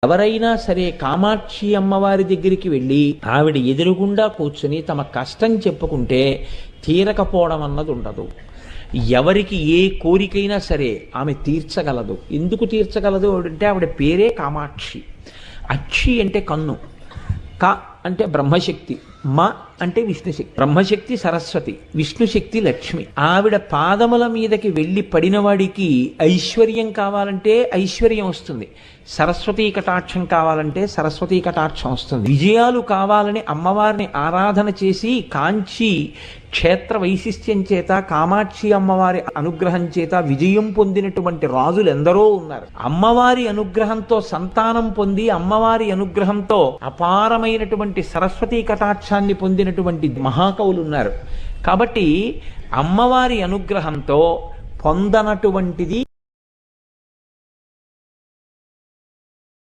ఎవరైనా సరే కామాక్షి అమ్మవారి దగ్గరికి వెళ్ళి ఆవిడ ఎదురుగుండా కూర్చుని తమ కష్టం చెప్పుకుంటే తీరకపోవడం అన్నది ఉండదు. ఎవరికి ఏ కోరికైనా సరే ఆమె తీర్చగలదు. ఎందుకు తీర్చగలదు అంటే ఆవిడ పేరే కామాక్షి. అక్షి అంటే కన్ను, క అంటే బ్రహ్మశక్తి, మ అంటే విష్ణుశక్తి. బ్రహ్మశక్తి సరస్వతి, విష్ణుశక్తి లక్ష్మి. ఆవిడ పాదముల మీదకి వెళ్ళి పడినవాడికి ఐశ్వర్యం కావాలంటే ఐశ్వర్యం వస్తుంది, సరస్వతీ కటాక్షం కావాలంటే సరస్వతీ కటాక్షం వస్తుంది. విజయాలు కావాలని అమ్మవారిని ఆరాధన చేసి కాంచి క్షేత్ర వైశిష్ట్యం చేత కామాక్షి అమ్మవారి అనుగ్రహం చేత విజయం పొందినటువంటి రాజులు ఎందరో ఉన్నారు. అమ్మవారి అనుగ్రహంతో సంతానం పొంది అమ్మవారి అనుగ్రహంతో అపారమైనటువంటి సరస్వతీ కటాక్షాన్ని పొందినటువంటి మహాకవులు ఉన్నారు. కాబట్టి అమ్మవారి అనుగ్రహంతో పొందనటువంటిది